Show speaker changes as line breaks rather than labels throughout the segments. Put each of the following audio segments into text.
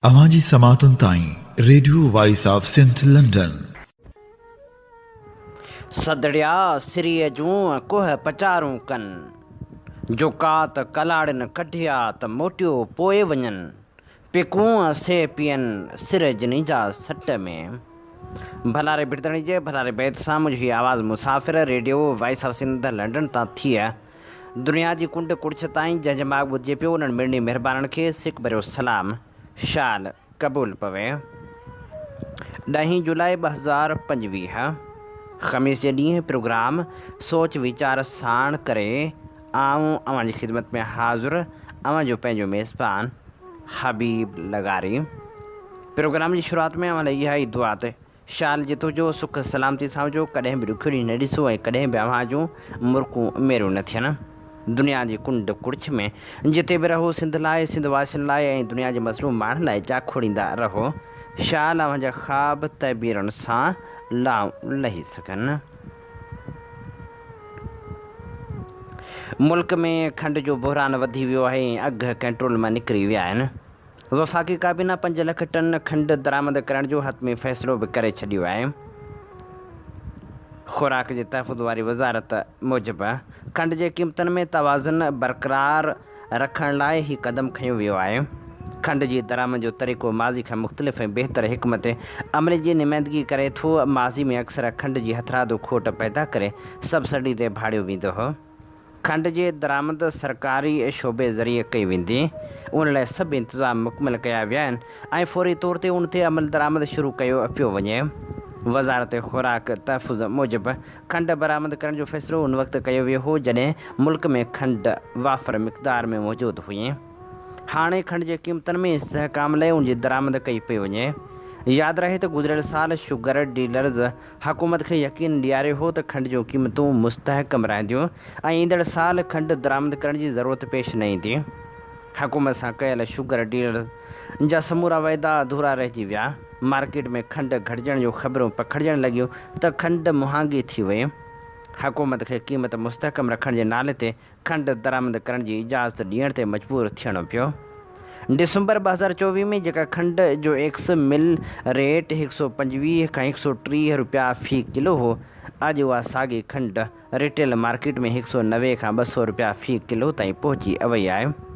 अवांजी समातुन ताईं radio voice of Sindh London.
सदड़िया सिरीअ जूं कुह पचारूं कन, जो कात कलाड़िन कढिया त मोटियो पोइ वञनि, पिकूं से पियनि सिर जिनी जा सट में। भलारे बिरदणी जे भलारे बैत सां मुंहिंजी आवाज़ मुसाफ़िर radio voice of Sindh London तां थी दुनिया जी कुंड कुड़छ ताईं जंहिंजे मां ॿुधिजे पियो उन्हनि मिड़नी महिरबाननि खे सिक भरियो सलाम, शाल क़बूल पवे। 10 जुलाई 2025 ख़मीस जे ॾींहुं प्रोग्राम सोच वीचार साण करे आऊं अव्हांजी ख़िदमत में हाज़ुर अव्हां जो पंहिंजो मेज़बान हबीब लगारी। प्रोग्राम जी शुरूआत में अव्हां लाइ इहा ई दुआ त शाल जितो जो सुख सलामती सां हुजो, कॾहिं बि ॾुखियो ॾींहुं न ॾिसो ऐं कॾहिं बि अव्हां जूं मुर्कूं मेरियूं न थियनि। दुनिया जी कुंड कुड़छ में जिते बि रहो सिंध लाइ, सिंध वासियुनि लाइ ऐं दुनिया जे मज़लूम माण्हुनि लाइ चाखोड़ींदा रहो। शाल अव्हांजा ख़्वाब तइबीरनि सां लही सघनि। मुल्क में खंड जो बहरान वधी वियो आहे ऐं अघ कंट्रोल मां निकिरी विया आहिनि। वफ़ाक़ी काबीना 5 लख टन खंड दरामद करण जो हतमी फ़ैसिलो बि करे छॾियो आहे। ख़ुराक जे तहफ़ुज़ वारी वज़ारत मूजिबि खंड जे क़ीमतनि में तवाज़ुन बरक़रार रखण लाइ ही क़दम खंयो वियो आहे। खंड जी दरामद जो तरीक़ो माज़ी खां मुख़्तलिफ़ ऐं बहितर हिकमत अमल जी नुमाइंदगी करे थो। माज़ी में अक्सर खंड जी हथरादो खोट पैदा करे सब्सिडी ते भाड़ियो वेंदो हो। खंड जे दरामद सरकारी शोबे ज़रिए कई वेंदी, उन लाइ सभु इंतज़ाम मुकमल कया विया आहिनि ऐं फ़ौरी तौर ते उन ते अमल दरामद शुरू कयो पियो वञे। वज़ारत ख़ुराक तहफ़ुज़ मूजिबि खंड बरामद करण जो फ़ैसिलो उन वक़्तु कयो वियो हो जॾहिं मुल्क में खंड वाफ़र मिक़दार में मौजूदु हुई। हाणे खंड जे क़ीमतनि में इस्तेहकाम लाइ उनजी दरामद कई पई वञे। यादि रहे त गुज़िरियल साल शुगर डीलर्स हुकूमत खे यकीन ॾियारियो हो त खंड जूं क़ीमतूं मुस्तहकम रहंदियूं ऐं ईंदड़ साल खंड दरामद करण जी ज़रूरत पेश न ईंदी। हुकूमत सां कयल शुगर डीलर्स जा समूरा वाइदा अधूरा रहिजी विया। मार्केट में खंड घटिजण जूं ख़बरूं पखिड़जण लॻियूं त खंड महांगी थी वई। हुकूमत खे क़ीमत मुस्तहकम रखण जे नाले ते खंड दरामद करण जी इजाज़त ॾियण ते मजबूर थियणो पियो। डिसंबर 2024 में जेका खंड जो एक्स मिल रेट 125 खां 130 रुपया फ़ी किलो हो, अॼु उहा साॻी खंड रिटेल मार्केट में 190 खां 200 रुपया फ़ी किलो ताईं पहुची वई आहे।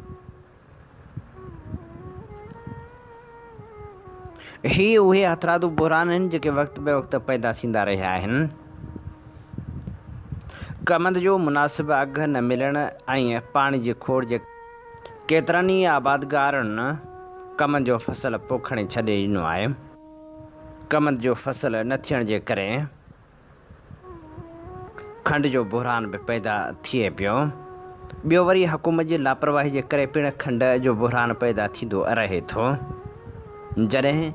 ही उहे हथरादू बहरान आहिनि जेके वक़्त बे वक़्तु पैदा थींदा रहिया आहिनि। कमंद जो मुनासिब अघ न मिलण ऐं पाणी जी खोड़ जे केतिरनि ई आबादगारनि कमंद जो फसल पोखण छॾे ॾिनो आहे। कमंद जो फसल न थियण जे करे खंड जो बहरान बि पैदा थिए पियो। ॿियो वरी हुकूमत जी लापरवाही जे करे पिणु खंड जो बहरान पैदा थींदो रहे थो। जॾहिं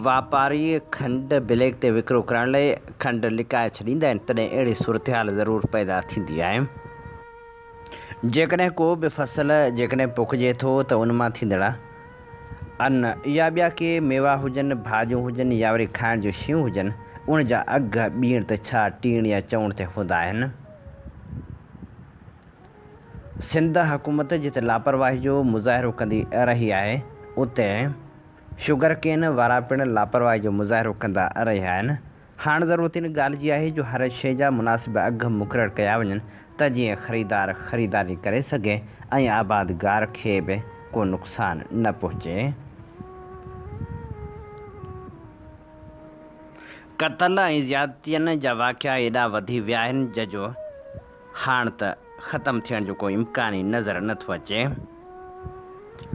वापारी खंड ब्लैक ते विकिरो करण लाइ खंड लिकाए छॾींदा आहिनि तॾहिं अहिड़ी सूरत हाल ज़रूरु पैदा थींदी आहे। जेकॾहिं को बि फसल जेकॾहिं पोखिजे थो त उन मां थींदड़ अन्न या ॿिया के मेवा हुजनि, भाॼियूं हुजनि या वरी खाइण जूं शयूं हुजनि, उन जा अघ ॿीहर त छा टीण या चवण ते हूंदा आहिनि। सिंध हुकूमत जिते लापरवाही जो मुज़ाहिरो कंदी रही आहे, उते शुगर केन वारा पिणु लापरवाही जो मुज़ाहिरो कंदा रहिया आहिनि। हाणे ज़रूरत इन ॻाल्हि जी आहे जो हर शइ जा मुनासिब अघ मुक़ररु कया वञनि त जीअं ख़रीदार ख़रीदारी करे सघे ऐं आबादगार खे बि को नुक़सानु न पहुचे। क़तल ऐं ज़्यादतियुनि जा वाक़िआ एॾा वधी विया आहिनि जंहिंजो हाणे त ख़तमु थियण जो को इम्कान ई नज़र नथो अचे।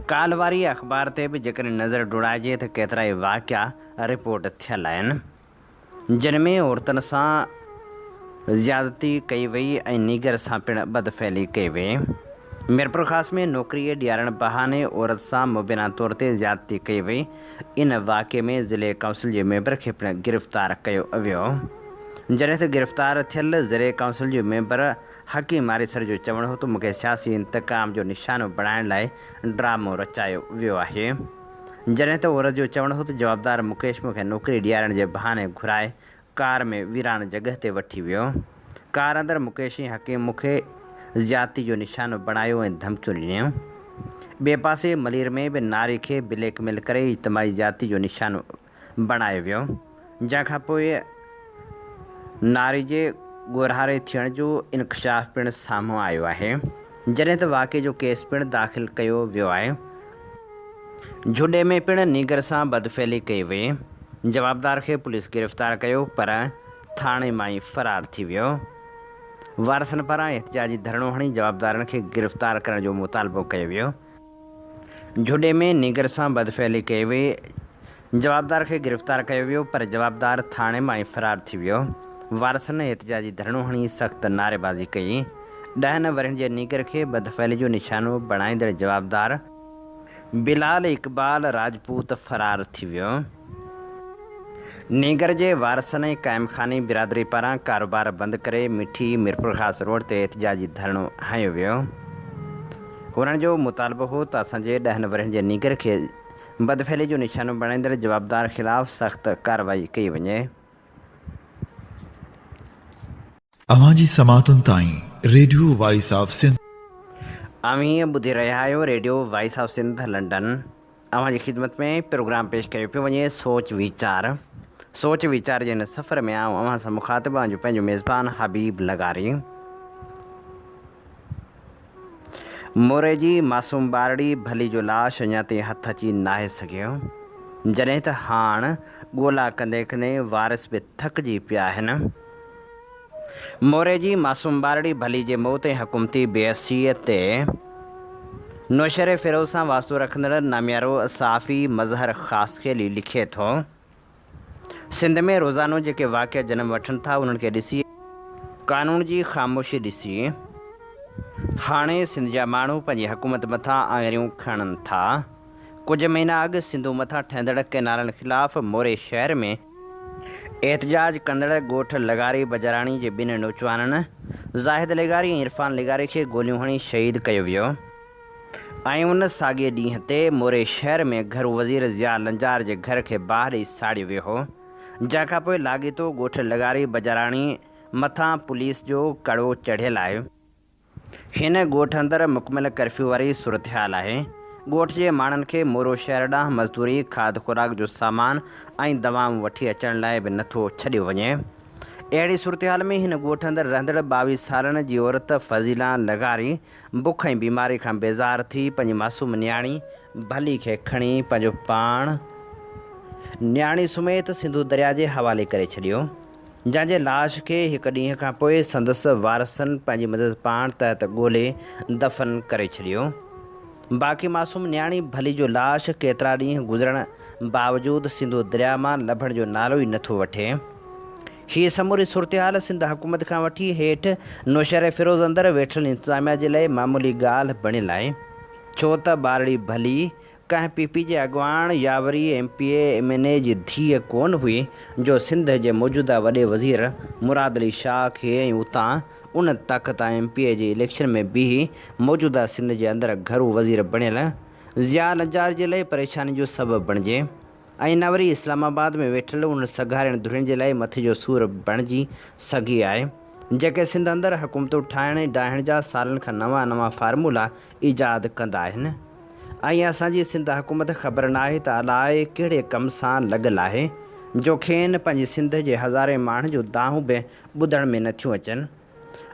काल वारी अख़बार ते बि जेकॾहिं नज़र डुड़ाइजे त केतिरा ई वाक़िआ रिपोर्ट थियल आहिनि जिन में औरतुनि सां ज़्यादती कई वई ऐं नीगर सां पिणु बदफ़ैली कई वई। मीरपुर ख़ास में नौकिरीअ ॾियारण बहाने औरत सां मुबैना तौर ते ज़्यादती कई वई। इन वाक़े में ज़िले काउंसिल जे मेंबर खे पिणु गिरफ़्तार कयो वियो। जॾहिं त गिरफ़्तार थियल ज़िले काउंसिल जो मेंबर हकीम आरिसर जो चवणु हो त मूंखे सियासी इंतकाम जो निशानो बणाइण लाइ ड्रामो रचायो वियो आहे। जॾहिं त औरत जो चवणु हो त जवाबदार मुकेश मूंखे नौकिरी ॾियारण जे बहाने घुराए कार में वीरान जॻह ते वठी वियो। कार अंदरि मुकेश ऐं हकीम मूंखे ज़्यादती जो निशानो बणायो ऐं धमकियूं ॾिनियूं। ॿिए पासे मलीर में बि नारी खे ब्लैकमेल करे इज्तमाही ज़्यादती जो निशानो बणायो वियो, जंहिंखां पोइ नारी जे ॻोरहारे थियण जो इंकशाफ पिणु साम्हूं आयो आहे, जॾहिं त वाक़े जो केस पिणु दाख़िल कयो वियो आहे। झुॾे में पिणु नीगर सां बदफ़ैली कई वई। जवाबदार खे पुलिस गिरफ़्तार कयो पर थाणे मां ई फ़रार थी वियो। वारसनि पारां एहतिजाजी धरणो हणी जवाबदारनि खे गिरफ़्तार करण जो मुतालबो कयो वियो। झुॾे में नीगर सां बदफ़ैली कई वई, जवाबदार खे गिरफ़्तार कयो वियो पर जवाबदार थाणे मां ई फ़रार थी वियो। वारसनि एहतिजाजी धरणो हणी सख़्तु नारेबाज़ी कई। 10 वरनि जे नीगर खे बदफ़ैली जो निशानो बणाईंदड़ जवाबदार बिलाल इक़बाल राजपूत फ़रार थी वियो। नीगर जे वारसनि ऐं क़ाइमखानी बिरादरी पारां कारोबार बंदि करे मिठी मीरपुरख़ास रोड ते एहतिजाजी धरणो हंयो वियो। हुननि जो मुतालबो हो त असांजे 10 वरनि जे नीगर खे बदफ़ैली जो निशानो बणाईंदड़ जवाबदार ख़िलाफ़ सख़्तु कार्रवाई कई वञे।
अवां जी समातुनि ताईं रेडियो वॉइस ऑफ सिंध।
हीअं ॿुधी रहिया आहियो radio voice of Sindh London. अवां जी ख़िदमत में प्रोग्राम पेश कयो पियो वञे सोच वीचार जे हिन सफ़र में आऊं अवां सां मुख़ातिब आहियां पंहिंजो मेज़बान हबीब लगारी। मोरे जी मासूम ॿारड़ी भली जो लाश अञा ताईं हथ अची नाहे सघियो, जॾहिं त हाणे ॻोल्हा कंदे कंदे वारिस बि थकिजी पिया आहिनि। मोरे जी मासूम ॿारड़ी भली जे मौत ऐं हुकूमती बेअसीअ ते नौशर फ़िरोज़ सां वास्तो रखंदड़ नामियारो सहाफ़ी मज़हर ख़ासखेली लिखे थो, सिंध में रोज़ानो जेके वाक़िआ जनम वठनि था उन्हनि खे ॾिसी कानून जी ख़ामोशी ॾिसी हाणे सिंध जा माण्हू पंहिंजी हुकूमत मथां आङिरियूं खणनि था। कुझु महीना अॻु सिंधू मथां ठहंदड़ कैनालनि ख़िलाफ़ मोरे शहर में एहतिजाज कंदड़ ॻोठ लगारी बजाराणी जे 2 नौजवाननि ज़ाहिद लेगारी ऐं इरफान लेगारी खे गोलियूं हणी शहीद कयो वियो ऐं उन साॻिए ॾींहं ते मोरे शहर में घरू वज़ीर ज़िया लंजार जे घर खे ॿाहिरि ई साड़ियो वियो हो, जंहिंखां पोइ लाॻीतो ॻोठ लगारी बजाराणी मथां पुलिस जो कड़ो चढ़ियल आहे। हिन ॻोठ अंदरि मुकमल कर्फ्यू वारी सूरत हाल आहे। ॻोठ जे माण्हुनि खे मोरो शहर ॾांहुं मज़दूरी खाद खुराक जो सामान ऐं दवाऊं वठी अचण लाइ बि नथो छॾियो वञे। अहिड़ी सूरत हाल में हिन ॻोठ अंदरि रहंदड़ 22 सालनि जी औरत फज़ीला लगारी बुख ऐं बीमारी खां बेज़ार थी पंहिंजी मासूम न्याणी भली खे खणी पंहिंजो पाण न्याणी समेत सिंधू दरिया जे हवाले करे छॾियो, जंहिंजे लाश खे हिकु ॾींहं खां पोइ संदसि वारसनि पंहिंजी मदद पाण तहत ॻोल्हे दफ़न करे छॾियो। बाक़ी मासूम न्याणी भली जो लाश केतिरा ॾींहं गुज़रण बावजूदि सिंधू दरिया मां लभण जो नालो ई नथो वठे। हीअ समूरी सूरत हाल सिंध हुकूमत खां वठी हेठि नौशर फ़िरोज़ अंदरि वेठल इंतिज़ामिया जे लाइ मामूली ॻाल्हि बणियल आहे, छो त ॿारड़ी भली कंहिं पीपी जे अॻवान या वरी MPA MNA जी धीअ कोन हुई जो सिंध जे मौजूदा वॾे वज़ीर मुराद अली शाह खे ऐं उतां उन तख़्त MPA जे इलेक्शन में बीही मौजूदा सिंध जे अंदरि घरू वज़ीर बणियल ज़िया लंजार जे लाइ परेशानी जो सबबु बणिजे ऐं न वरी इस्लामाबाद में वेठल उन सघारनि धुरियुनि जे लाइ मथे जो सूरु बणिजी सघी आहे, जेके सिंध अंदरि हुकूमतूं ठाहिण डाहिण जा सालनि खां नवां फार्मूला ईजाद कंदा आहिनि। ऐं असांजी सिंध हुकूमत ख़बर न आहे त अलाए कहिड़े कम सां लॻल आहे जो खेनि पंहिंजी सिंध जे हज़ारे माण्हुनि जो दाहूं बि ॿुधण में नथियूं अचनि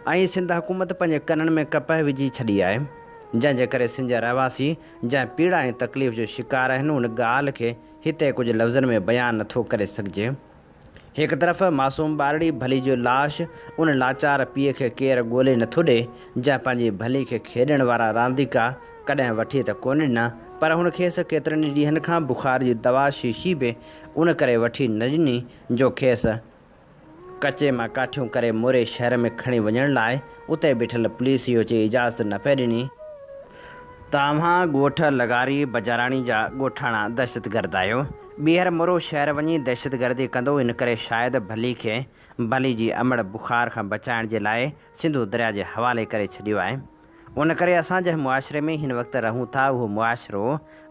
ऐं सिंध हुकूमत पंहिंजे कननि में कपह विझी छॾी आहे, जंहिंजे करे सिंध जा रहवासी जंहिं पीड़ा ऐं तकलीफ़ जो शिकार आहिनि उन ॻाल्हि खे हिते कुझु लफ़्ज़नि में बयानु नथो करे सघिजे। हिकु तरफ़ मासूम ॿारड़ी भली जो लाश उन लाचार पीउ खे केरु ॻोल्हे नथो ॾे जंहिं पंहिंजी भली खे खेॾण वारा रांदीका कॾहिं वठी त कोन ॾिना, पर हुन खेसि केतिरनि ॾींहंनि खां बुख़ार जी दवा शीशी बि उन करे वठी न ॾिनी जो खेसि कचे मां काठियूं करे मोरे शहर में खणी वञण लाइ उते बीठल पुलिस इहो चई इजाज़त न पई ॾिनी तव्हां ॻोठ लगारी बजाराणी जा ॻोठाणा दहशतगर्द आहियो, ॿीहर मोरो शहर वञी दहशतगर्दी कंदो, इन करे शायदि भली खे भली जी अमड़ बुख़ार खां बचाइण जे लाइ सिंधू दरिया जे हवाले करे छॾियो आहे। उन करे असां जंहिं मुआशिरे में हिन वक़्तु रहूं था उहो मुआशिरो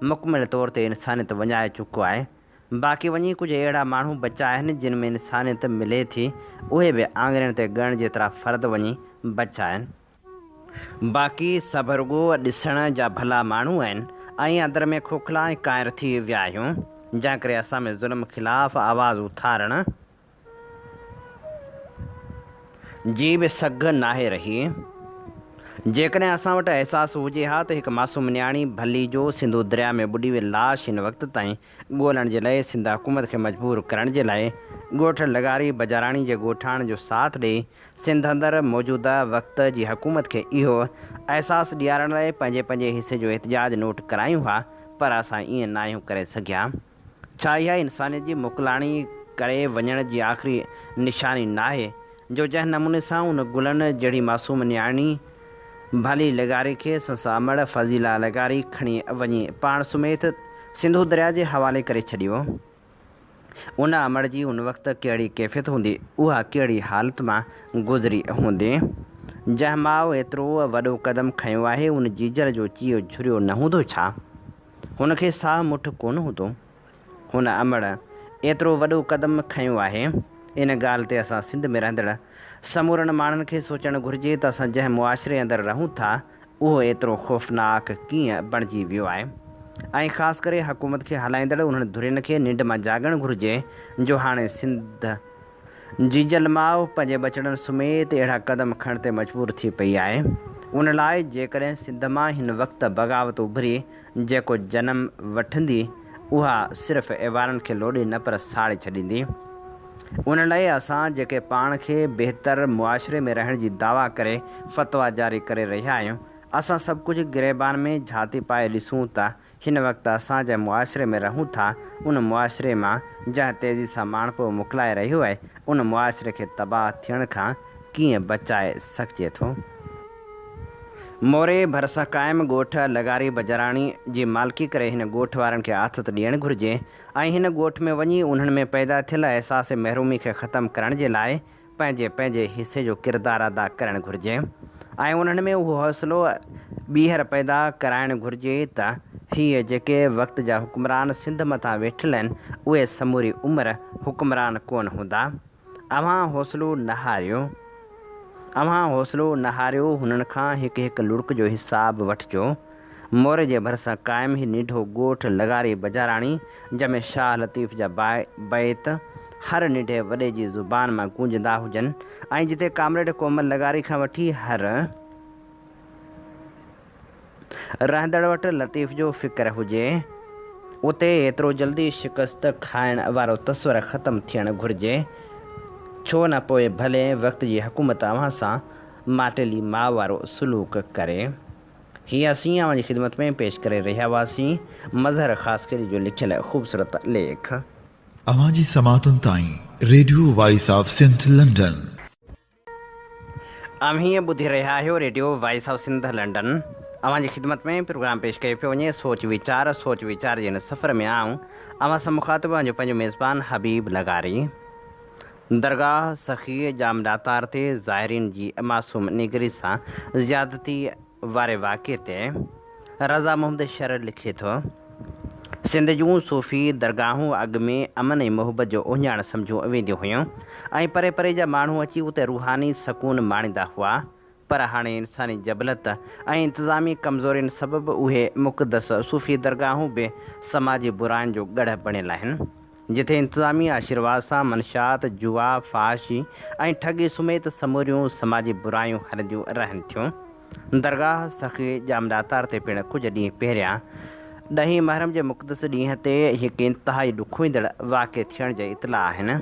मुकमल तौर ते इंसानियत विञाए चुको आहे। बाक़ी वञी कुझु अहिड़ा माण्हू बचा आहिनि जिन में इंसानियत मिले थी, उहे बि आङिरियुनि ते ॻणण जेतिरा फ़र्द वञी बचा आहिनि। बाक़ी सभु रुॻो ॾिसण जा भला माण्हू आहिनि ऐं अंदर में खोखला ऐं काइर थी विया आहियूं, जंहिं करे असां में ज़ुल्म ख़िलाफ़ु आवाज़ उथारण जी बि सघ नाहे रही। जेकॾहिं असां वटि अहसासु हुजे हा त हिकु मासूम नियाणी भली जो सिंधु दरिया में ॿुॾी वियल लाश हिन वक़्त ताईं ॻोल्हण जे लाइ सिंध हुकूमत खे मजबूर करण जे लाइ ॻोठ लगारी बजाराणी जे ॻोठाण जो साथ ॾेई सिंध अंदरि मौजूदा वक़्त जी हुकूमत खे इहो अहसासु ॾियारण लाइ पंहिंजे पंहिंजे हिसे जो एहतिजाज नोट करायूं हा, पर असां ईअं न आहियूं करे सघिया। छा इहा इंसानियत जी मोकिलाणी करे वञण जी आख़िरी निशानी नाहे जो जंहिं नमूने सां उन गुलनि जहिड़ी मासूम नियाणी भली लगारी खे संसामड़ फज़ीला लगारी खणी वञी पाण समेत सिंधु दरिया जे हवाले करे छॾियो। उन अमड़ जी उन वक़्तु कहिड़ी कैफ़ियत हूंदी, उहा कहिड़ी हालत मां गुज़री हूंदी। जंहिं माउ एतिरो वॾो क़दम खयो आहे उन जीजर जो चीयो झुरियो न हूंदो छा? हुनखे साह मुठि कोन हूंदो? हुन अमड़ एतिरो वॾो क़दम खयो आहे। इन ॻाल्हि ते असां सिंध में रहंदड़ समूरनि माण्हुनि खे सोचणु घुरिजे त असां जंहिं मुआशिरे अंदरि रहूं था उहो एतिरो ख़ौफ़नाक कीअं बणिजी वियो आहे, ऐं ख़ासि करे हुकूमत खे हलाईंदड़ उन्हनि धुरियुनि खे निंड मां जाॻणु घुरिजे जो हाणे सिंध जी जलमाउ पंहिंजे बचड़नि समेत अहिड़ा क़दम खणण ते मजबूर थी पई आहे। उन लाइ जेकॾहिं सिंध मां हिन वक़्तु बग़ावत उभरी जेको जनमु वठंदी उहा सिर्फ़ु अहिवारनि खे लोॾे न पर साड़े छॾींदी। उन लाइ असां जेके पाण खे बहितर मुआशिरे में रहण जी दावा करे फ़तवा जारी करे रहिया आहियूं, असां सभु कुझु गिरेबान में झाती पाए ॾिसूं था हिन वक़्तु असां जंहिं मुआशिरे में रहूं था उन मुआशिरे मां जंहिं तेज़ी सां माण्हू मोकिलाए रहियो आहे उन मुआशिरे खे तबाह थियण खां कीअं बचाए सघिजे थो। मोरे भरिसां क़ाइमु ॻोठ लगारी बजाराणी जी मालिकी करे हिन ॻोठ वारनि खे आथत ॾियणु घुरिजे ऐं हिन ॻोठ में वञी उन्हनि में पैदा थियल अहसास महरूमी खे ख़तमु करण जे लाइ पंहिंजे पंहिंजे हिसे जो किरदारु अदा करणु घुरिजे ऐं उन्हनि में उहो हौसलो ॿीहर पैदा कराइणु घुरिजे त हीअ जेके वक़्त जा हुक्मरान सिंध मथां वेठल आहिनि उहे समूरी उमिरि हुक्मरान कोन हूंदा। अव्हां हौसलो न हारियो, हुननि खां हिकु हिकु लुड़क जो हिसाब वठिजो। मोरे जे भरिसां क़ाइमु ही निढो ॻोठ लगारी बजाराणी जंहिंमें शाह लतीफ़ जा बैत हर निढे वॾे जी ज़ुबान मां गूंजंदा हुजनि ऐं जिते कामरेड कोमल लगारी खां वठी हर रहंदड़ वटि लतीफ़ जो फ़िक्र हुजे, उते एतिरो जल्दी शिकस्त खाइण वारो तस्वर ख़तमु थियणु घुरिजे। छो न पोइ भले वक़्त जी हुकूमत अव्हां सां माटेली माउ वारो सलूक करे। हीअ असीं अव्हां जी ख़िदमत में पेश करे रहिया हुआसीं मज़हर ख़ासकरी जो लिखियल ख़ूबसूरत लेख।
अवां जी समातुनि ताईं radio voice of Sindh London.
हीअं ॿुधी रहिया आहियो radio voice of Sindh London. अव्हां जी ख़िदमत में प्रोग्राम पेश कयो पियो वञे सोच वीचार जे हिन सफ़र में आऊं अव्हां सां मुखातिब आहियां पंहिंजो मेज़बान हबीब लगारी। दरगाह सखी जामदातार ते ज़ाहिरीन जी मासूम निगरी सां ज़्यादती वारे वाक़े ते रज़ा मोहम्मद शर लिखे थो, सिंध जूं सूफ़ी दरगाहूं अॻु में अमन ऐं मोहबत जो उहिञाण सम्झो वेंदियूं हुयूं ऐं परे परे जा माण्हू अची उते रूहानी सकून माणींदा हुआ, पर हाणे इंसानी जबलत ऐं इंतिज़ामी कमज़ोरियुनि सबबि उहे मुक़दस सूफ़ी दरगाहूं बि समाजी बुराइनि जो गढ़ बणियल आहिनि, जिथे इंतिज़ामी आशीर्वाद सां मनशात जुआ फाशी ऐं ठगी समेत समूरियूं समाजी बुराइयूं हलंदियूं रहनि थियूं। दरगाह सखी जामदातार ते पिणु कुझु ॾींहं पहिरियां 10 मुहर्रम जे मुक़दस ॾींहं ते हिकु इंतिहाई ॾुखोईंदड़ वाक़े थियण जा इतला आहिनि।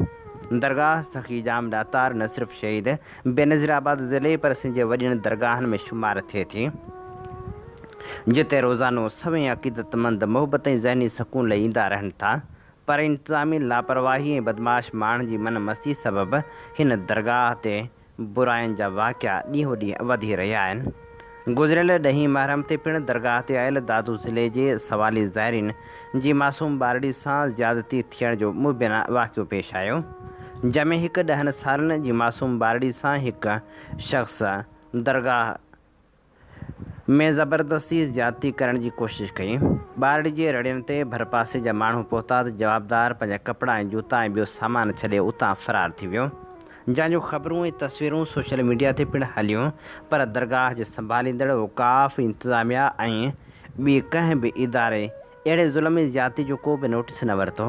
दरगाह सखी जामदातार न सिर्फ़ु शहीद बेनज़ीराबाद ज़िले पर सिंध जे वॾियुनि दरगाहनि में शुमार थिए थी, जिते रोज़ानो सवें अक़ीदतमंद मोहबत ऐं ज़हनी सकून लाइ ईंदा रहनि था, पर इंतिज़ामी लापरवाही ऐं बदमाश माण्हुनि जी मन मस्ती सबबि हिन दरगाह ते बुराइनि जा वाक़िया ॾींहों ॾींहुं वधी रहिया आहिनि। गुज़िरियल 10 मुहर्रम ते पिणु दरगाह ते आयल दादू ज़िले जे सवाली ज़ाहिरीन जी मासूम ॿारड़ी सां ज़्यादती थियण जो मुबैना वाक़ियो पेश आयो, जंहिंमें हिकु 10 सालनि जी मासूम ॿारड़ी सां हिकु शख़्स दरगाह में ज़बरदस्ती ज़्यादती करण जी कोशिशि कई। ॿारड़ी जे रड़ियुनि ते भरपासे जा माण्हू पहुता त जवाबदार पंहिंजा कपिड़ा ऐं जूता ऐं ॿियो सामान छॾे उतां फ़रार थी वियो, जंहिंजूं ख़बरूं ऐं तस्वीरूं सोशल मीडिया ते पिणु हलियूं, पर दरगाह जे संभालींदड़ वकाफ़ इंतिज़ामिया ऐं ॿी कंहिं बि इदारे अहिड़े ज़ुल्म ज़्यादती जो को बि नोटिस न वरितो।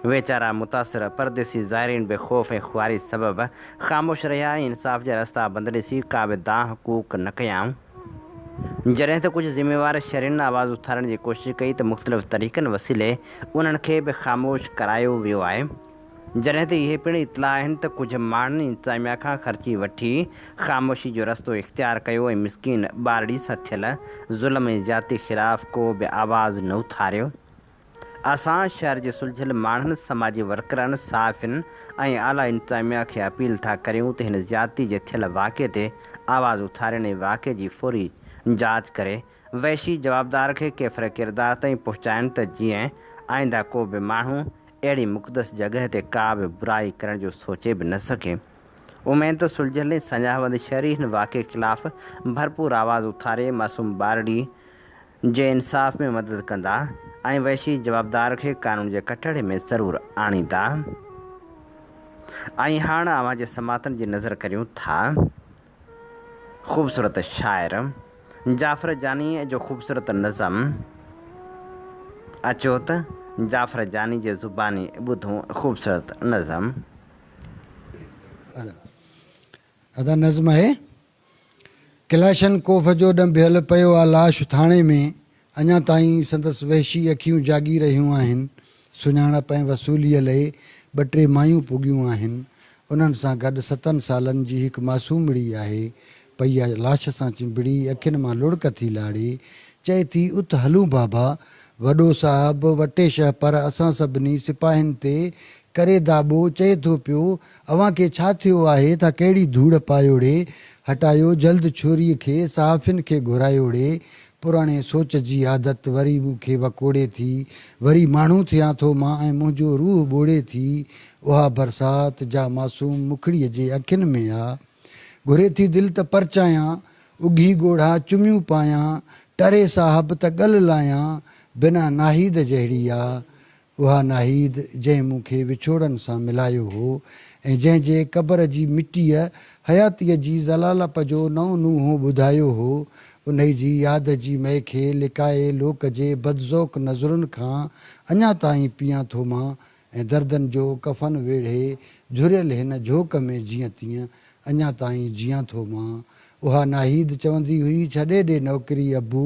वेचारा मुतासिर परदेसी ज़ाइरीन बि ख़ौफ़ ऐं ख़ुवारी सबबि ख़ामोश रहिया ऐं इंसाफ़ जा रस्ता बंदि ॾिसी का बि दांह हक़ूक़ न कयाऊं। जॾहिं त कुझु ज़िम्मेवार शहरियुनि आवाज़ उथारण जी कोशिशि कई त मुख़्तलिफ़ तरीक़नि वसीले उन्हनि खे बि ख़ामोश करायो वियो आहे। जॾहिं त इहे पिणु इतला आहिनि त कुझु माण्हुनि इंतिज़ामिया खां ख़र्ची वठी ख़ामोशी जो रस्तो इख़्तियार कयो ऐं मिसकिन ॿारड़ी सां थियल ज़ुल्म ऐं ज़्यादती ख़िलाफ़ु को बि आवाज़ु न उथारियो। असां शहर जे सुलझियल माण्हुनि, समाजी वर्करनि, सहाफ़ियुनि ऐं आला इंतिज़ामिया खे अपील था करियूं त हिन ज़्यादती जे थियल वाक़े ते आवाज़ु उथारण ऐं वाक़े जी फौरी जांच करे वैशी जवाबदार खे कैफ़र किरदार ताईं पहुचाइनि त जीअं आईंदा को बि माण्हू अहिड़ी मुक़दस जॻह ते का बि बुराई करण जो सोचे बि न सघे। उमेद त सुलझियल ऐं संजाहवंद शहरी हिन वाक़े ख़िलाफ़ु भरपूर आवाज़ु उथारे मासूम ॿारड़ी जे इंसाफ़ में मदद कंदा ऐं वैशी जवाबदार खे क़ानून जे कटहरे में ज़रूरु आणींदा। ऐं हाणे अव्हां जे समातनि जी नज़र करियूं था ख़ूबसूरत शाइर जाफ़र जानी जो ख़ूबसूरत नज़म। अचो त जाफ़र जानी जे ज़ुबानी ॿुधूं ख़ूबसूरत नज़म।
अदा नज़म आहे। किलाशन कोफ़ जो ॾंभियल पियो आहे लाश थाणे में, अञा ताईं संदसि वहशी अखियूं जागी रहियूं आहिनि। सुञाणप ऐं वसूलीअ लाइ 2-3 मायूं पुॻियूं आहिनि। उन्हनि सां गॾु 7 सालनि जी हिकु मासूमड़ी आहे। पई आहे लाश सां चिंबड़ी, अखियुनि मां लुड़क थी लाड़े, चए थी उत हलूं बाबा। वॾो साहिबु वटे शह पर असां सभिनी सिपाहियुनि ते करे दाबो, चए थो पियो अव्हां खे छा थियो आहे त कहिड़ी धूड़ पायोड़े। हटायो जल्द छोरीअ खे, सहाफ़ियुनि खे घुरायोड़े। पुराणे सोच जी आदत वरी मूंखे वकोड़े थी, वरी माण्हू थियां थो मां ऐं मुंहिंजो रूह ॿोड़े थी। उहा बरसाति जा मासूम मुखड़ीअ जे अखियुनि में आ। घुरे थी दिलि त परचायां, उघी ॻोढ़ा चुमियूं पायां, टरे साहिब त ॻल लायां। बिना नाहीद जहिड़ी आ उहा नाहीद जंहिं मूंखे विछोड़नि सां मिलायो हो ऐं जंहिंजे क़बर जी मिटीअ हयातीअ जी ज़लालप जो नओं नुंहुं ॿुधायो हो। उन जी याद जी मै खे लिकाए लोक जे बदज़ौक़ नज़रुनि खां अञा ताईं पियां थो मां ऐं दर्दनि जो कफ़न वेढ़े झुरियल हिन झोक में जीअं तीअं अञा ताईं जियां थो मां। उहा नाहीद चवंदी हुई छॾे ॾे नौकिरी अबू,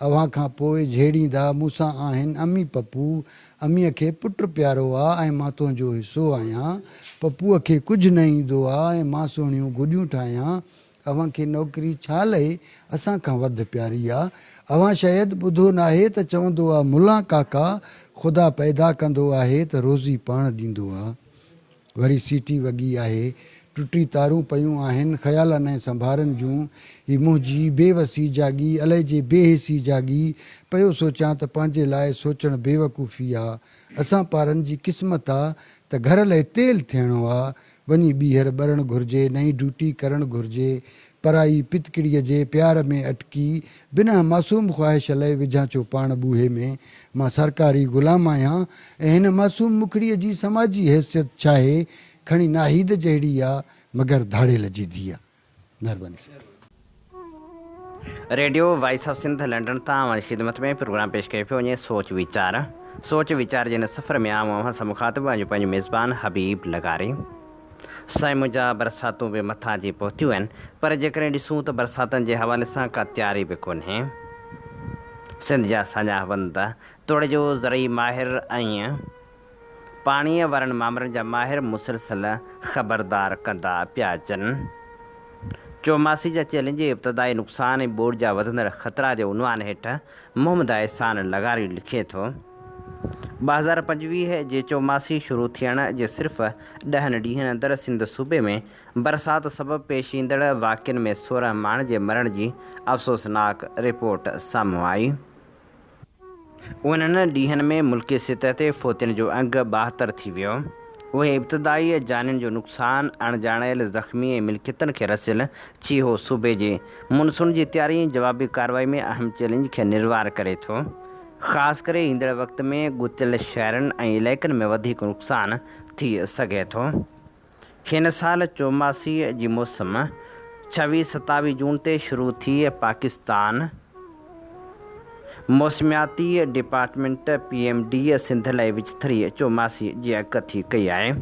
अव्हां खां पोइ झेड़ींदा मूंसां आहिनि अमी पप्पू। अमीअ खे पुटु प्यारो आहे ऐं मां तुंहिंजो हिसो आहियां। पप्पूअ खे कुझु न ईंदो आहे ऐं मां सुहिणियूं गुॾियूं ठाहियां। अव्हां खे नौकिरी छा लहे असां खां वधि प्यारी आहे। अव्हां शायदि ॿुधो नाहे त चवंदो आहे मुला काका, ख़ुदा पैदा कंदो आहे त रोज़ी पाण ॾींदो आहे। वरी सीटी वॻी आहे, टुटी तारूं पयूं आहिनि ख़्यालनि ऐं संभारनि जूं। ही मुंहिंजी बेवसी जागी, अलाए जे बेहिसी जागी। पियो सोचां त पंहिंजे लाइ सोचणु बेवकूफ़ी आहे। असां पारनि जी क़िस्मत आहे त घर लाइ तेल थियणो आहे। वञी ॿीहर ॿरणु घुरिजे, नई ड्यूटी करणु घुरिजे। पराई पितकिड़ीअ जे प्यार में अटकी बिना मासूम ख़्वाहिश लाइ विझां छो पाण ॿूहे में। मां सरकारी ग़ुलाम आहियां ऐं हिन मासूम मुखड़ीअ जी समाजी हैसियत छा आहे। खणी नाहीद जहिड़ी आहे मगर धाड़ेल जी धीउ आहे। महिरबानी।
Radio voice of Sindh London तां अव्हांजी ख़िदमत में प्रोग्राम पेश कयो पियो वञे सोच वीचार जे हिन सफ़र में आऊं अव्हां सां मुखातिब आहियां पंहिंजो मेज़बान हबीब लगारी। साईं मुंहिंजा बरसातूं बि मथां जी पहुतियूं आहिनि, पर जेकॾहिं ॾिसूं त बरसातनि जे हवाले सां का तयारी बि कोन्हे। सिंध जा संजाहवंद तोड़े जो ज़रई माहिर ऐं पाणीअ वारनि मामलनि जा माहिर मुसलसल ख़बरदार कंदा पिया अचनि। चौमासी जा चैलेंज, इब्तदाई नुक़सान ऐं ॿोड़ जा वधंदड़ ख़तरा जे उनवान हेठि मोहम्मद अहसान लगारी लिखे थो 2025 जे चौमासी शुरू थियण जे सिर्फ़ 10 ॾींहनि अंदरि सिंध सूबे में बरसाति सबबि पेश ईंदड़ वाक़िअनि में 16 माण्हुनि जे मरण जी अफ़सोसनाक रिपोर्ट साम्हूं आई। उन्हनि ॾींहनि में मुल्की सतह ते फ़ौतियुनि जो अंगु 72 थी वियो। उहे इब्तदाई जानियुनि जो नुक़सानु, अणॼाणायल ज़ख़्मी ऐं मिल्कियतनि खे रसियल चीहो सूबे जे मुनसून जी तयारी ऐं जवाबी कार्रवाई में अहम चैलेंज खे निर्वार करे थो। ख़ासि करे ईंदड़ वक़्त में ॻुथियल शहरनि ऐं इलाइक़नि में वधीक नुक़सानु थी सघे थो। हिन साल चौमासी जी मौसम 26-27 जून ते शुरू थी। पाकिस्तान मौसमियाती डिपार्टमेंट PMD सिंध लाइ विचथरी चौमासी जी अगकथी कई आहे।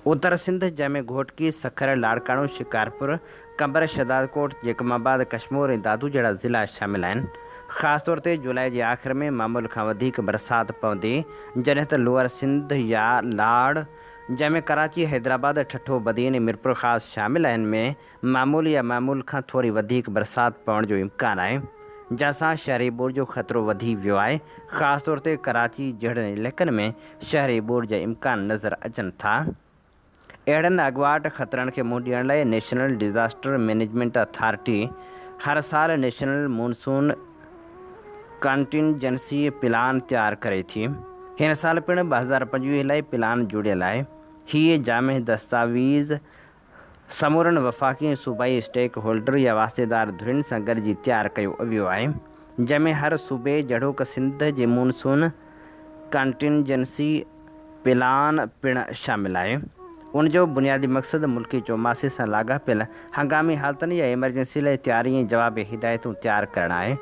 उत्तर सिंध जंहिंमें घोटकी, सखर, लाड़काणो, शिकारपुर, कंबर, शहदादकोट, जैकमाबाद, कश्मीर ऐं दादू जहिड़ा ज़िला शामिल आहिनि। ख़ासि तौर ते जुलाई जे आख़िर में मामूल खां वधीक बरसाति पवंदी, जॾहिं त लोअर सिंध या लाड़ जंहिंमें कराची, हैदराबाद, ठठो, बदीन ऐं मिरपुर ख़ासि शामिल आहिनि में मामूल या मामूल खां थोरी वधीक बरसाति पवण जो इम्कानु आहे, जंहिंसां शहरी ॿोड़ जो ख़तरो वधी वियो आहे। ख़ासि तौर ते कराची जहिड़नि इलाइक़नि में शहरी ॿोड़ जा इम्कान नज़र अचनि था। अहिड़नि अॻुवाट ख़तरनि खे मुंहुं ॾियण लाइ नेशनल डिज़ास्टर मैनेजमेंट अथॉरिटी हर साल नेशनल मॉनसून कंटिंजेंसी प्लान तयारु करे थी। हिन साल पिणु 2025 लाइ प्लान जुड़ियल आहे। हीअ जामे दस्तावेज़ समूरनि वफ़ाक़ी ऐं सूबाई स्टेक होल्डर या वास्तेदार धुरियुनि सां गॾिजी तयारु कयो वियो आहे, जंहिंमें हर सूबे जहिड़ोक सिंध जे मॉनसून कंटिंजेंसी प्लान पिणु शामिलु आहे। उनजो बुनियादी मक़सदु मुल्की चौमासे सां लाॻापियल हंगामी हालतुनि या एमरजेंसी लाइ तयारी ऐं जवाबी हिदायतूं तयारु करणु आहे,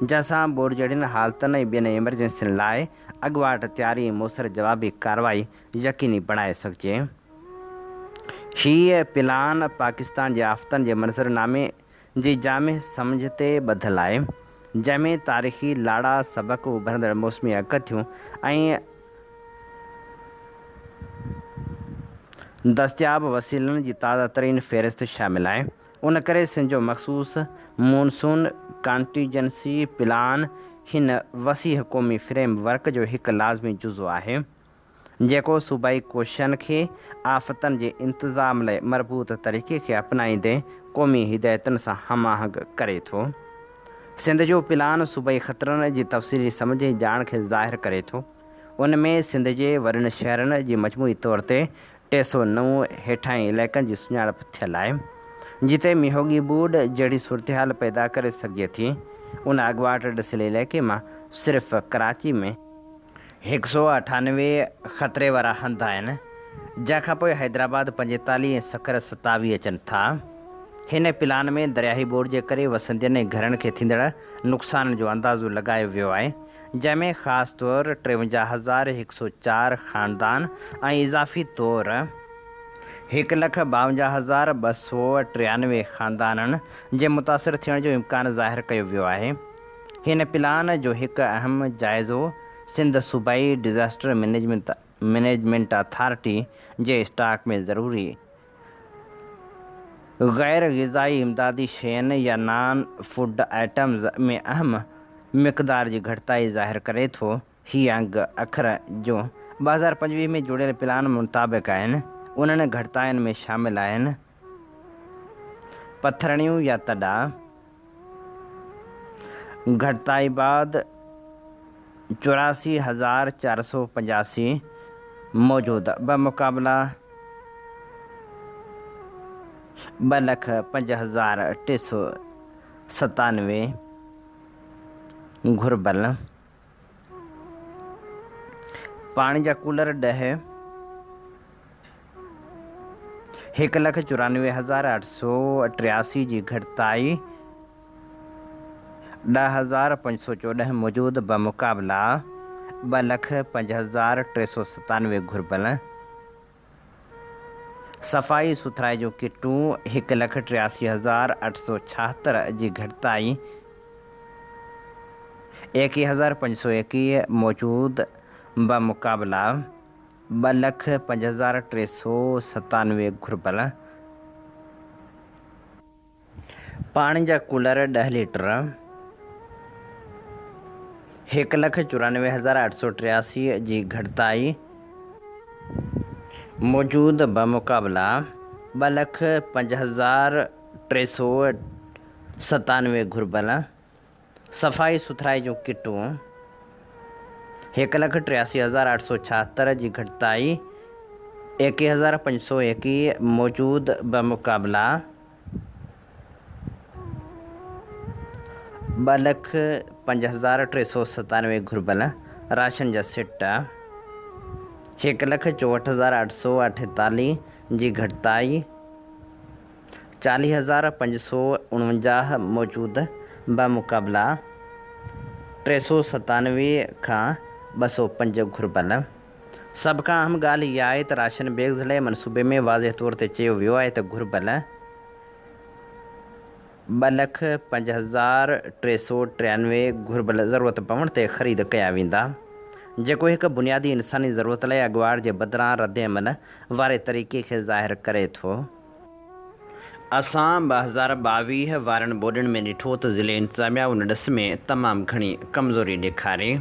जंहिंसां ॿोड़ जहिड़ियुनि हालतुनि ऐं ॿियनि एमरजेंसियुनि लाइ अॻुवाट तयारी ऐं मुसर जवाबी कार्रवाई यकीनी बणाए सघिजे। हीअ प्लान पाकिस्तान जे आफ़तनि जे मंज़रनामे जी जामे सम्झ ते ॿधलु आहे, जंहिंमें तारीख़ी लाड़ा, सबक़, उभरंदड़ मौसमी अगकथियूं ऐं दस्तियाब वसीलनि जी ताज़ा तरीन फ़हिरिस्त शामिल आहे। उन करे सिंध जो मख़सूस मॉनसून कंटिंजेंसी प्लान हिन वसीह क़ौमी फ्रेम वर्क जो हिकु लाज़मी जुज़ो आहे, जेको सूबाई कोशिशनि खे आफ़तनि जे इंतज़ाम लाइ मरबूत तरीक़े खे अपनाईंदे क़ौमी हिदायतुनि सां हमआहंग करे थो। सिंध जो प्लान सूबाई ख़तरनि जी तफ़सीली सम्झ ऐं ॼाण खे ज़ाहिर करे थो। उन में सिंध जे वॾनि शहरनि जी मजमूई तौर ते 309 हेठाहीं इलाइक़नि जी सुञाणप थियल आहे, जिते मीहोगी ॿूॾ जहिड़ी सूरतहाल पैदा करे सघिजे थी। उन अॻुवाट ॾिसियल इलाइक़े मां सिर्फ़ु कराची में 198 ख़तरे वारा हंध आहिनि, जंहिंखां पोइ हैदराबाद 45 ऐं सखर 27 अचनि था। हिन प्लान में दरियाही ॿोड़ जे करे वसंदियुनि ऐं घरनि खे थींदड़ नुक़सान जो अंदाज़ो लॻायो वियो आहे, जंहिंमें ख़ासि तौरु 53,104 ख़ानदान ऐं इज़ाफ़ी तौरु 1,52,293 ख़ानदाननि जे मुतासिर थियण जो इम्कानु ज़ाहिर कयो वियो आहे। हिन प्लान जो हिकु अहम जाइज़ो सिंध सूबाई डिज़ास्टर मैनेजमेंट अथॉरिटी जे स्टॉक में ज़रूरी गैर ग़िज़ाई इमदादी शयुनि या नॉन फूड आइटम्स में अहम मिक़दार जी घटिताई ज़ाहिर करे थो। हीअ अंग अखर जो 2025 में जुड़ियल प्लान मुताबिक़ आहिनि। उन्हनि घटिताइनि में शामिल आहिनि पथरणियूं या तॾा, घटिताई बाद 84,485 मौजूदा बमुक़ाबिला 2,05,397 घुर्बल, पाणी जा कूलर 10, 1,94,883 जी घटिताई 10,514 मौजूद बमुक़ाबिला 2,05,397 घुर्बल, सफ़ाई सुथराई जो किटूं 1,83,876 जी घटिताई 21,521 मौजूद बमुक़ाबिला 2,05,397 घुर्बल, पाणी जा कूलर 10 लीटर 1,94,883 जी घटिताई मौजूद बमुक़ाबिला 2,05,397 घुर्बल, सफ़ाई सुथराई जूं किटूं 1,83,876 जी घटिताई 21,521 मौजूद बमुक़ाबिला 2,05,397 घुर्बल, राशन जा सिट 1,64,848 जी घटिताई 40,549 मौजूद बमुक़ाबला 397 खां 205 घुर्बल। सभ खां अहम ॻाल्हि इहा आहे त राशन बैग्स लाइ मनसूबे में वाज़े तौर ते चयो वियो आहे त घुर्बल 2,05,393 घुर्बल ज़रूरत पवण ते ख़रीद कया वेंदा, जेको हिकु बुनियादी इंसानी ज़रूरत लाइ अॻुवाट जे बदिरां रद्दअमल वारे तरीक़े खे ज़ाहिर करे थो। असां 2022 वारनि बोर्डनि में ॾिठो त ज़िले इंतिज़ामिया उन ॾिस में तमामु घणी कमज़ोरी ॾेखारी।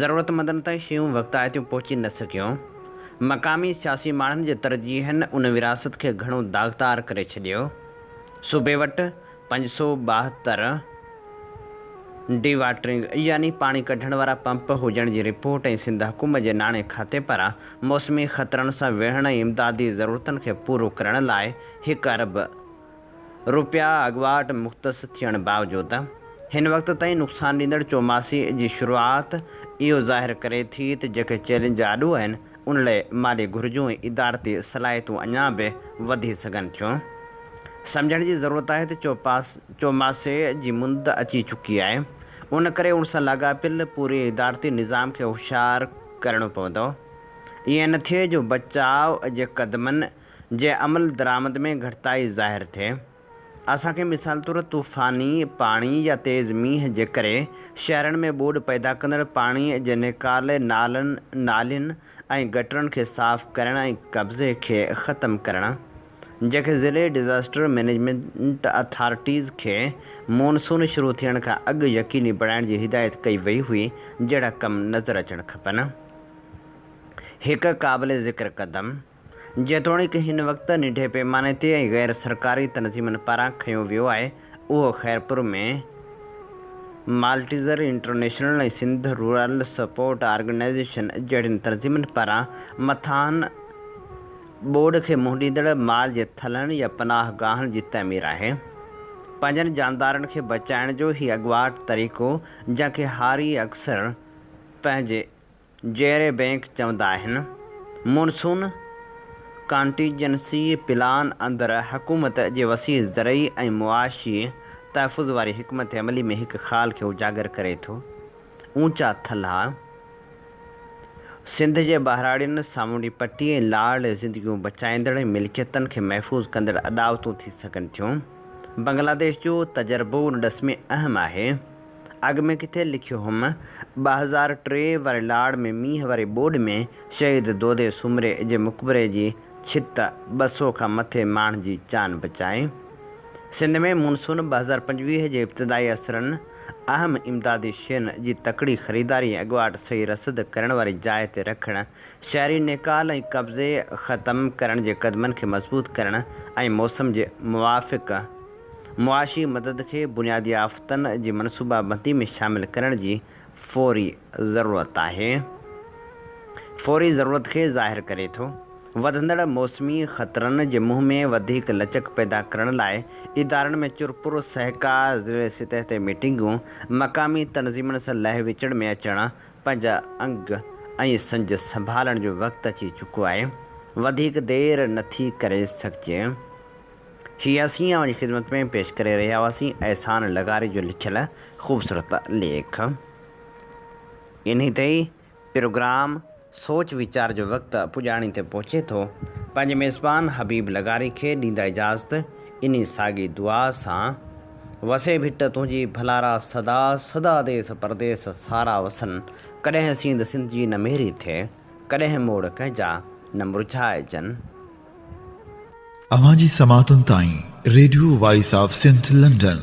ज़रूरतमंदनि ताईं शयूं वक़्ताइतियूं पहुची न सघियूं। मक़ामी सियासी माण्हुनि जे तरजीहनि उन विरासत खे घणो दाग़दार करे छॾियो। सूबे वटि 572 डिवाटरिंग यानी पाणी कढण वारा पंप हुजण जी रिपोर्ट ऐं सिंध हुकूमत जे नाणे खाते पारां मौसमी ख़तरनि सां वेहण ऐं इमदादी ज़रूरतनि खे पूरो करण लाइ 1 अरब रुपया अॻुवाट मुख़्तस थियण बावजूदि हिन वक़्त ताईं नुक़सान ॾींदड़ चौमासी जी शुरूआति इहो ज़ाहिर करे थी त जेके चैलेंज आॾो आहिनि उन लाइ माली घुरिजूं ऐं इदारती सलाहियतूं अञा बि वधी सघनि थियूं। सम्झण जी ज़रूरत आहे त चौमासे जी मुंद अची चुकी आहे। उन करे उन सां लाॻापियल पूरे इदारती निज़ाम खे होशियारु करणो पवंदो। ईअं न थिए जो बचाव जे क़दमनि जे अमल दरामद में घटिताई ज़ाहिर थिए। असांखे मिसाल तौर तूफ़ानी पाणी या तेज़ मींहं जे करे शहरनि में ॿोॾ पैदा कंदड़ पाणी जे निकाले नालियुनि ऐं गटरनि खे साफ़ करण ऐं कब्ज़े खे ख़तमु करणु, जेके ज़िले डिज़ास्टर मैनेजमेंट अथॉरिटीज़ खे मॉनसून शुरू थियण खां अॻु यकीनी बणाइण जी हिदायत कई वई हुई, जहिड़ा कम नज़र अचणु खपनि। हिकु क़ाबिल ज़िक्र क़दम जेतोणीकि हिन वक़्तु निढे पैमाने ते ऐं गैर सरकारी तनज़ीमनि पारां खंयो वियो आहे, उहो खैरपुर में माल्टीज़र इंटरनेशनल ऐं सिंध रूरल सपोर्ट ऑर्गेनाइज़ेशन जहिड़ियुनि तनज़ीमनि पारां मथान ॿोॾ खे मुंहुं ॾींदड़ माल जे थलनि या पनाह गाहनि जी तइमीर आहे। पंहिंजनि जानदारनि खे बचाइण जो ही अॻुवाट तरीक़ो, जंहिंखे हारी अक्सर पंहिंजे जेरे बैंक चवंदा आहिनि, मॉनसून कॉन्टीजेंसी प्लान अंदरि हुकूमत जे वसी ज़रई ऐं मुआशी तहफ़ुज़ वारी हिकमत अमली में हिकु ख़ाल खे उजागर करे थो। ऊचा थल्हा सिंध जे बहिराड़ियुनि सामूंडी पटी ऐं लाड़ ज़िंदगियूं बचाईंदड़ मिल्कियतनि खे महफ़ूज़ कंदड़ अॾावतूं थी सघनि थियूं। बांग्लादेश जो तजर्बो उन ॾिस में अहम आहे। अॻु में किथे लिखियो हुउमि 2003 वारे लाड़ में मींहं वारे ॿोॾ में शहीद दोदे सुमरे जे मक़बरे जी छित 200 खां मथे माण्हुनि जी जान बचाई। सिंध में मॉनसून 2025 जे इब्तिदाई असरनि अहम इमदादी शयुनि जी तकड़ी ख़रीदारी ऐं अॻुवाट सही रसद करण वारी जाइ ते रखणु, शहरी निकाल ऐं कब्ज़े ख़तमु करण जे क़दमनि खे मज़बूत करणु ऐं मौसम जे मुवाफ़िक़ मुआशी मदद खे बुनियादी आफ़तनि जी मनसूबाबंदी में शामिल करण जी फ़ौरी ज़रूरत आहे। फ़ौरी ज़रूरत खे ज़ाहिर करे थो। वधंदड़ मौसमी ख़तरनि जे मुंहं में वधीक लचक पैदा करण लाइ इदारनि में चुरपुर सहकार ज़िले सतह ते मीटिंगूं, मक़ामी तनज़ीमनि सां लह विचड़ में अचणु, पंहिंजा अंग ऐं संज संभालण जो वक़्तु अची चुको आहे। वधीक देरि नथी करे सघिजे। हीअ असीं अव्हांजी ख़िदमत में पेश करे रहिया हुआसीं एहसान लगारी जो लिखियल ख़ूबसूरत लेख। इन्ही ते ई प्रोग्राम सोच वीचार जो वक़्तु पुॼाणी ते पहुचे थो। पंहिंजे मेज़बान हबीब लगारी खे ॾींदा इजाज़त इन्ही साॻी दुआ सां। वसे भिट तुंहिंजी भलारा सदा सदा देस परदेस सारा वसन, कॾहिं सींद सिंध जी न मेरी थिए, कॾहिं मोड़ कंहिंजा न मुरझाइजनि।
अवां जी समातुनि ताईं radio voice of Sindh London